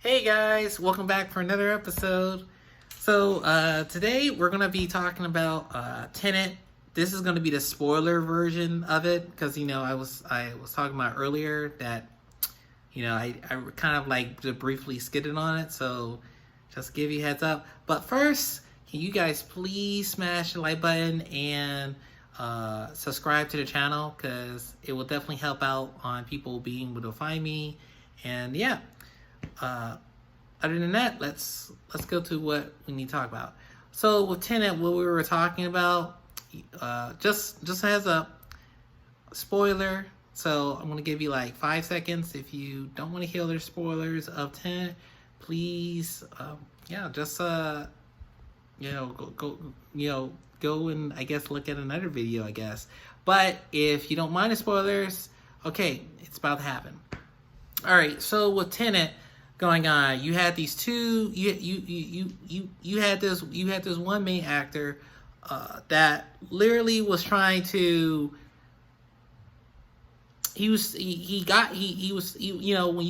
Hey guys, welcome back for another episode. So today we're gonna be talking about Tenet. This is gonna be the spoiler version of it because I was talking about earlier that I kind of like to briefly skidded on it. So just give you a heads up. But first, can you guys please smash the like button and subscribe to the channel because it will definitely help out on people being able to find me. And yeah. Other than that, let's go to what we need to talk about. So with Tenet, what we were talking about, just a heads up, spoiler. So I'm gonna give you like 5 seconds. If you don't want to hear the spoilers of Tenet, please, go and I guess look at another video, I guess. But if you don't mind the spoilers, okay, it's about to happen. All right, so with Tenet going on, you had these two. You had this one main actor that literally was trying to. When you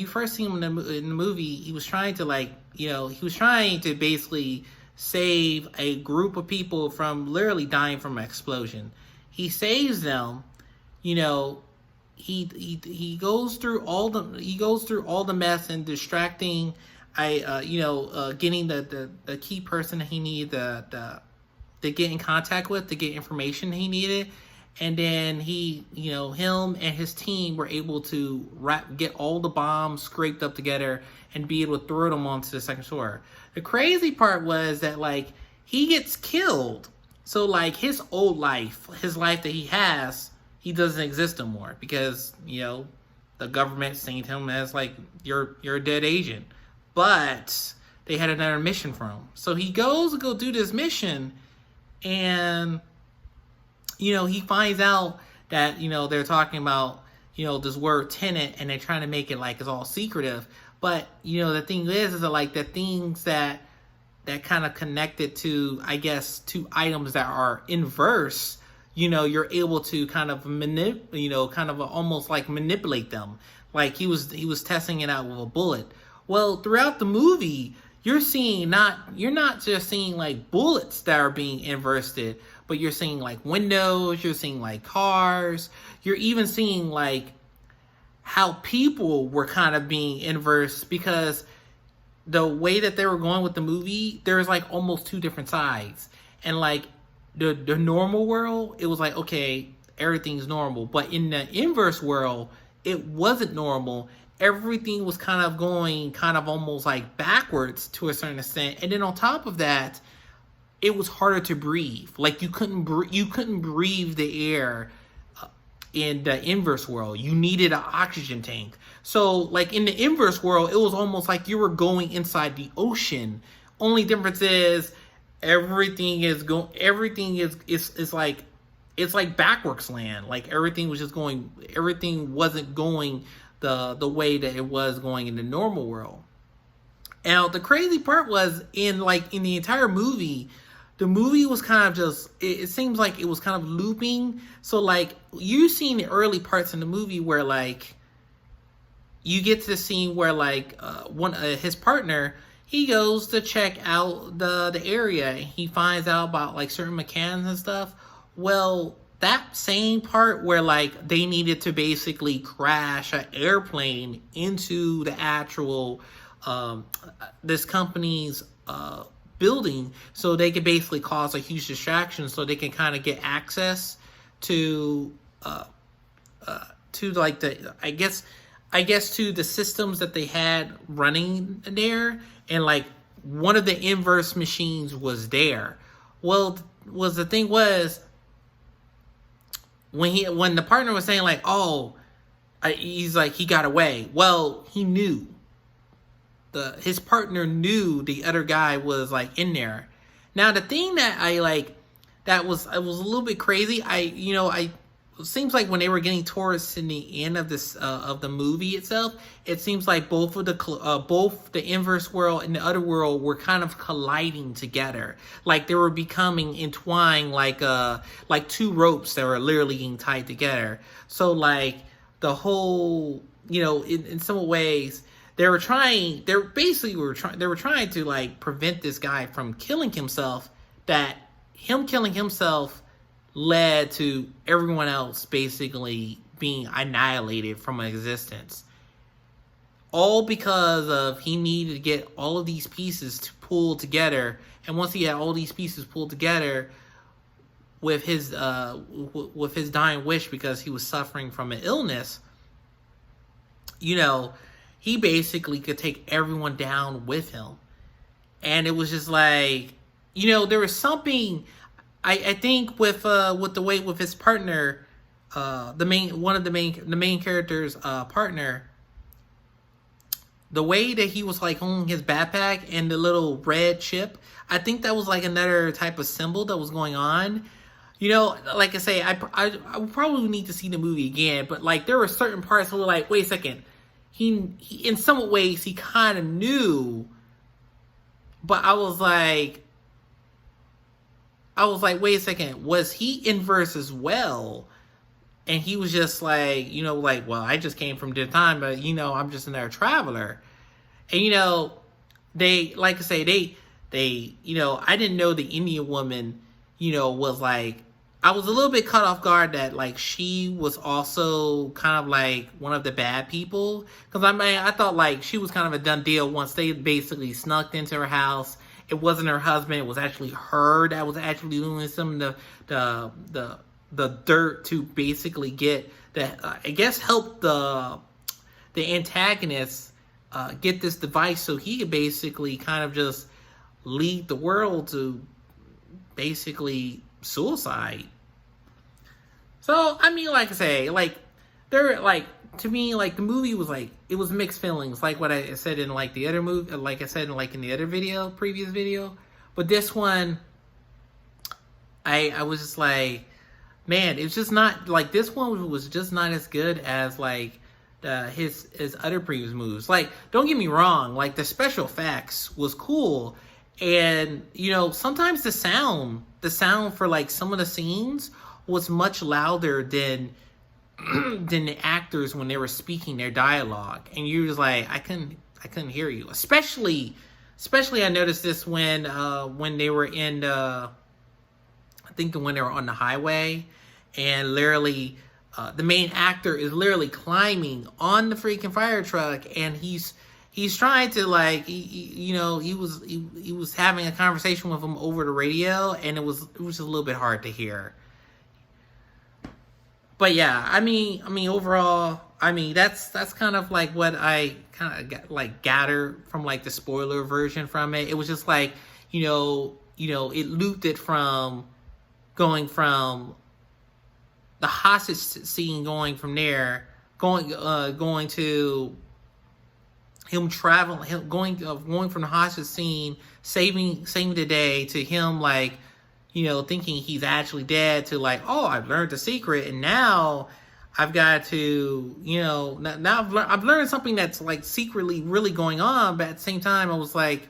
first see him in the movie, he was trying to he was trying to basically save a group of people from literally dying from an explosion. He saves them, you know. He goes through all the mess and distracting getting the key person that he needed to get in contact with to get information he needed, and then him and his team were able to get all the bombs scraped up together and be able to throw them onto the second floor. The crazy part was that he gets killed, so his old life, his life that he doesn't exist anymore because the government seen him as you're a dead agent. But they had another mission for him, so he goes to go do this mission, and he finds out that they're talking about this word Tenet, and they're trying to make it it's all secretive. But the thing is that the things that kind of connected to, I guess, two items that are inverse, you're able to kind of almost manipulate them. He was testing it out with a bullet. Well, throughout the movie, you're not just seeing bullets that are being inversed, but you're seeing windows, you're seeing cars, you're even seeing how people were kind of being inversed, because the way that they were going with the movie, there's almost two different sides. And the normal world, it was okay, everything's normal. But in the inverse world, it wasn't normal. Everything was kind of going almost backwards to a certain extent. And then on top of that, it was harder to breathe. You couldn't breathe the air in the inverse world. You needed an oxygen tank. So in the inverse world, it was almost like you were going inside the ocean. Only difference is everything is like backwards land. Everything wasn't going the way that it was going in the normal world. Now the crazy part was in the entire movie, the movie was kind of just, it seems like it was kind of looping. So you seen the early parts in the movie where you get to the scene where his partner, he goes to check out the area, and he finds out about certain mechanics and stuff. Well, that same part where they needed to basically crash an airplane into the actual this company's building, so they could basically cause a huge distraction, so they can kind of get access to the I guess to the systems that they had running there. And one of the inverse machines was there. Well, the thing was, when the partner was saying he's he got away. Well, he knew. His partner knew the other guy was in there. Now the thing that that was a little bit crazy. It seems when they were getting towards in the end of this of the movie itself, it seems both the inverse world and the other world were kind of colliding together. They were becoming entwined like two ropes that were literally being tied together. So the whole in some ways, they were trying to like prevent this guy from killing himself. That him killing himself led to everyone else basically being annihilated from existence. All because of he needed to get all of these pieces to pull together. And once he had all these pieces pulled together with his dying wish, because he was suffering from an illness, he basically could take everyone down with him. And it was just like, there was something, I think with the way with his partner, the main character's partner, the way that he was like holding his backpack and the little red chip, I think that was like another type of symbol that was going on. Like I say, I probably need to see the movie again, but like there were certain parts where like, wait a second, he in some ways he kind of knew, but I was like, wait a second, was he in verse as well? And he was just like, well, I just came from different time, but, I'm just another traveler. And, they, like I say, they, I didn't know the Indian woman, was like, I was a little bit caught off guard that, like, she was also kind of like one of the bad people. Because, I thought, like, she was kind of a done deal once they basically snuck into her house. It wasn't her husband. It was actually her that was actually doing some of the dirt to basically get help the antagonist get this device so he could basically kind of just lead the world to basically suicide. So like I say, like to me, like the movie was like, it was mixed feelings, like what I said in like the other movie, like I said in like in the other previous video, but this one, I was just like, man, it's just not like, this one was just not as good as like his other previous movies. Like, don't get me wrong, like the special effects was cool, and sometimes the sound for like some of the scenes was much louder than the actors when they were speaking their dialogue, and you was like, I couldn't hear you. Especially I noticed this when they were in I think when they were on the highway, and literally the main actor is literally climbing on the freaking fire truck, and he's trying to like, he was having a conversation with him over the radio, and it was just a little bit hard to hear. But yeah, overall, that's kind of like what I kind of got, like, gathered from like the spoiler version from it. It was just like, it looped it from going from the hostage scene, going from there, going to him traveling, going from the hostage scene, saving the day, to him like, thinking he's actually dead, to like, oh, I've learned the secret, and now I've got to, now I've learned something that's like secretly really going on, but at the same time, I was like,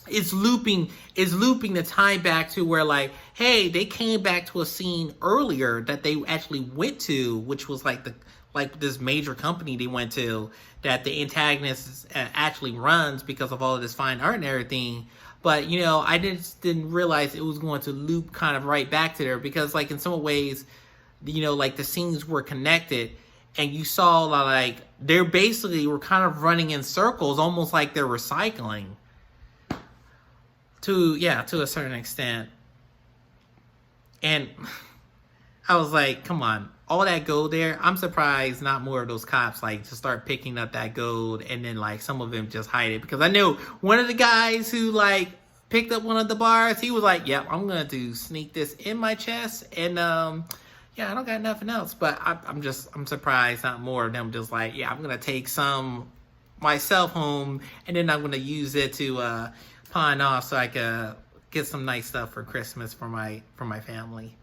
it's looping the time back to where like, hey, they came back to a scene earlier that they actually went to, which was like this major company they went to that the antagonist actually runs because of all of this fine art and everything. But, I didn't realize it was going to loop kind of right back to there, because, like, in some ways, like, the scenes were connected, and you saw, like, they basically were kind of running in circles, almost like they're recycling. To a certain extent. And I was like, come on, all that gold there, I'm surprised not more of those cops, like, to start picking up that gold, and then, like, some of them just hide it. Because I know one of the guys who, like, picked up one of the bars, he was like, yep, I'm going to sneak this in my chest, and, I don't got nothing else. But I'm surprised not more of them just like, I'm going to take some myself home, and then I'm going to use it to pawn off so I can get some nice stuff for Christmas for my family.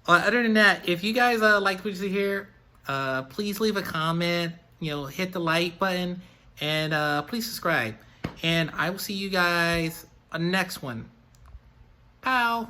Other than that, if you guys like what you see here, please leave a comment, hit the like button, and please subscribe. And I will see you guys on the next one. Pow!